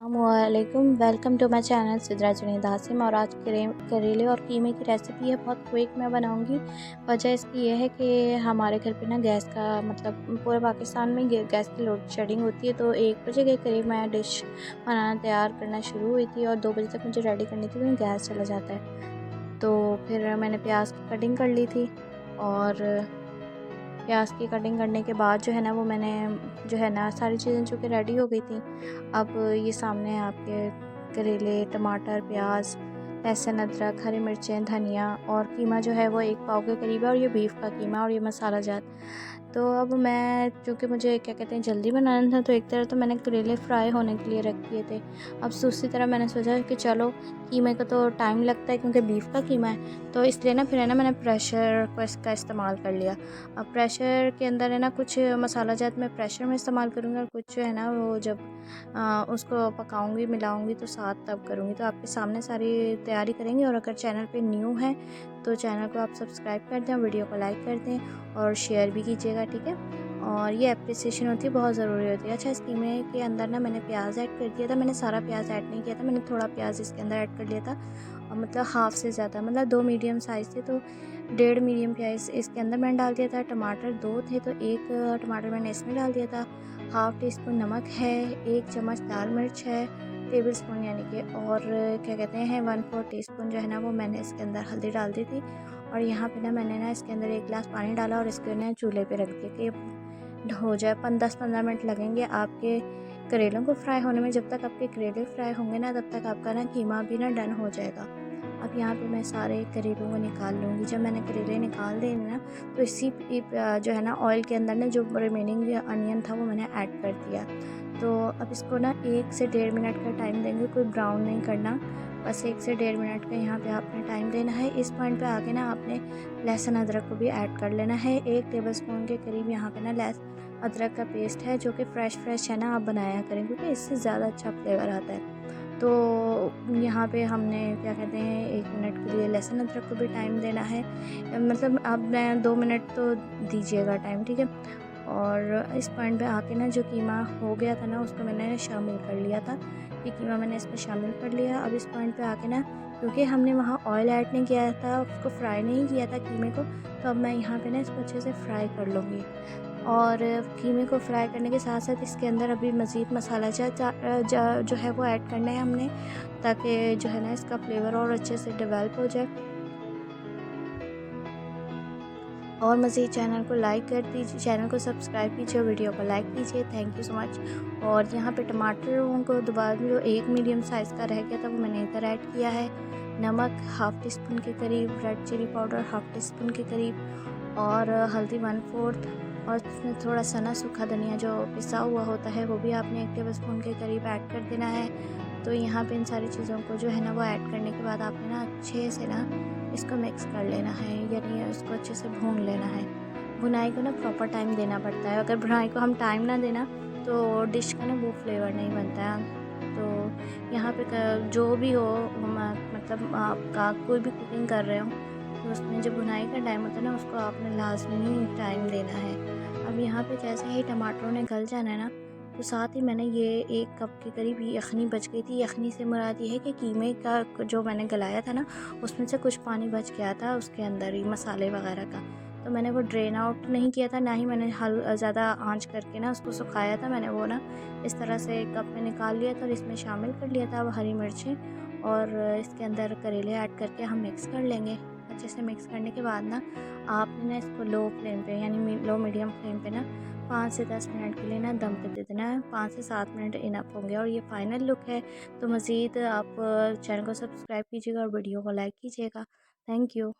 अस्सलामुअलैकुम, welcome to my channel Sidra Junaid Hashim. और आज करेले और कीमे की रेसिपी है, बहुत क्विक मैं बनाऊंगी। वजह इसकी ये है कि हमारे घर पे ना गैस का मतलब पूरे पाकिस्तान में गैस की लोड शेडिंग होती है। तो 1 बजे के करीब मैं डिश बनाना तैयार करना शुरू हुई थी और 2 बजे तक मुझे रेडी करनी थी क्योंकि गैस चला जाता है। तो फिर मैंने प्याज की कटिंग कर ली थी और प्याज की कटिंग करने के बाद जो है ना वो मैंने जो है ना सारी चीज़ें जो कि रेडी हो गई थी। अब ये सामने है आपके करेले, टमाटर, प्याज, लहसुन, अदरक, हरी मिर्चें, धनिया और कीमा जो है वो 1 पाव के करीब है और ये बीफ का कीमा और ये मसाला जात। तो अब मैं चूँकि मुझे क्या कहते हैं जल्दी बनाना था, तो एक तरह तो मैंने करेले फ्राई होने के लिए रख दिए थे। अब दूसरी तरह मैंने सोचा कि चलो कीमे को तो टाइम लगता है क्योंकि बीफ का कीमा है, तो इसलिए ना फिर है ना मैंने प्रेशर को इसका इस्तेमाल कर लिया। अब प्रेशर के अंदर है ना कुछ मसाला जात मैं प्रेशर में इस्तेमाल करूँगी और कुछ जो है ना वो जब उसको पकाऊंगी मिलाऊंगी तो साथ तब करूँगी। तो आपके सामने सारी तैयारी करेंगे। और अगर चैनल पे न्यू है तो चैनल को आप सब्सक्राइब कर दें, वीडियो को लाइक कर दें और शेयर भी कीजिएगा, ठीक है। और ये अप्रिसिएशन होती है, बहुत ज़रूरी होती है। अच्छा, इस कीमे के अंदर ना मैंने प्याज ऐड कर दिया था। मैंने सारा प्याज ऐड नहीं किया था, मैंने थोड़ा प्याज इसके अंदर ऐड कर लिया था और मतलब हाफ़ से ज़्यादा, मतलब 2 मीडियम साइज़ थे तो 1.5 मीडियम प्याज इसके अंदर मैंने डाल दिया था। टमाटर 2 थे तो 1 टमाटर मैंने इसमें डाल दिया था। हाफ़ टी स्पून नमक है, 1 चम्मच लाल मिर्च है, टेबल स्पून यानी कि, और क्या कहते हैं 1/4 टीस्पून जो है ना वो मैंने इसके अंदर हल्दी डाल दी थी। और यहाँ पे ना मैंने ना इसके अंदर 1 गिलास पानी डाला और इसको ना चूल्हे पे रख दिया कि हो जाए। 10-15 मिनट लगेंगे आपके करेलों को फ्राई होने में। जब तक आपके करेले फ्राई होंगे ना तब तक आपका ना कीमा भी ना डन हो जाएगा। अब यहाँ पे मैं सारे करेलों को निकाल लूँगी। जब मैंने करेले निकाल दिए ना तो इसी जो है ना ऑयल के अंदर ना जो रिमेनिंग अनियन था वो मैंने ऐड कर दिया। तो अब इसको ना 1 से 1.5 मिनट का टाइम देंगे, कोई ब्राउन नहीं करना, बस 1 से 1.5 मिनट का यहाँ पे आपने टाइम देना है। इस पॉइंट पे आके ना आपने लहसुन अदरक को भी ऐड कर लेना है। 1 टेबलस्पून के करीब यहाँ पे ना अदरक का पेस्ट है जो कि फ्रेश है ना आप बनाया करें क्योंकि इससे ज़्यादा अच्छा फ्लेवर आता है। तो यहाँ पे हमने क्या कहते हैं 1 मिनट के लिए लहसुन अदरक को भी टाइम देना है, मतलब आप 2 मिनट तो दीजिएगा टाइम, ठीक है। और इस पॉइंट पे आके ना जो कीमा हो गया था ना उसको मैंने शामिल कर लिया था। ये कीमा मैंने इसमें शामिल कर लिया। अब इस पॉइंट पे आके ना क्योंकि हमने वहाँ ऑयल ऐड नहीं किया था, उसको फ्राई नहीं किया था कीमे को, तो अब मैं यहाँ पे ना इसको अच्छे से फ्राई कर लूँगी। और कीमे को फ्राई करने के साथ साथ इसके अंदर अभी मज़ीद मसाला जो है वो ऐड करना है हमने, ताकि जो है ना इसका फ्लेवर और अच्छे से डेवलप हो जाए। और मज़ीद चैनल को लाइक कर दीजिए, चैनल को सब्सक्राइब कीजिए, वीडियो को लाइक कीजिए। Thank you so much. और यहाँ पे टमाटरों को दोबारा जो 1 मीडियम साइज़ का रह गया था वो मैंने इधर ऐड किया है। नमक हाफ़ टी स्पून के करीब, red chilli powder half teaspoon के करीब और हल्दी 1/4, और इसमें थोड़ा सा ना सूखा धनिया जो पिसा हुआ होता है वो भी आपने 1 टेबल स्पून के करीब ऐड कर देना है। तो यहाँ पे इन सारी चीज़ों को जो है ना वो ऐड करने के बाद आपने ना अच्छे से ना इसको मिक्स कर लेना है, यानी इसको अच्छे से भून लेना है। भुनाई को ना प्रॉपर टाइम देना पड़ता है, अगर भुनाई को हम टाइम ना देना तो डिश का ना वो फ्लेवर नहीं बनता है। तो यहाँ पे जो भी हो मतलब आपका कोई भी कुकिंग कर रहे हो तो उसमें जो भुनाई का टाइम होता है ना उसको आपने लाजमी टाइम देना है। अब यहाँ पे जैसे ही टमाटरों ने गल जाना है ना तो साथ ही मैंने ये 1 कप के करीब यखनी बच गई थी। यखनी से मुराद ये है कि कीमे का जो मैंने गलाया था ना उसमें से कुछ पानी बच गया था उसके अंदर ही मसाले वगैरह का, तो मैंने वो ड्रेन आउट नहीं किया था, ना ही मैंने ज़्यादा आंच करके ना उसको सुखाया था। मैंने वो ना इस तरह से 1 कप में निकाल लिया था और इसमें शामिल कर लिया था। अब हरी मिर्चें और इसके अंदर करेले ऐड करके हम मिक्स कर लेंगे। अच्छे से मिक्स करने के बाद ना आपने ना इसको लो फ्लेम पे यानी लो मीडियम फ्लेम पे ना 5 से 10 मिनट के लिए ना दम पे दे देना है। 5 से 7 मिनट इनफ होंगे और ये फाइनल लुक है। तो मज़ीद आप चैनल को सब्सक्राइब कीजिएगा और वीडियो को लाइक कीजिएगा। Thank you.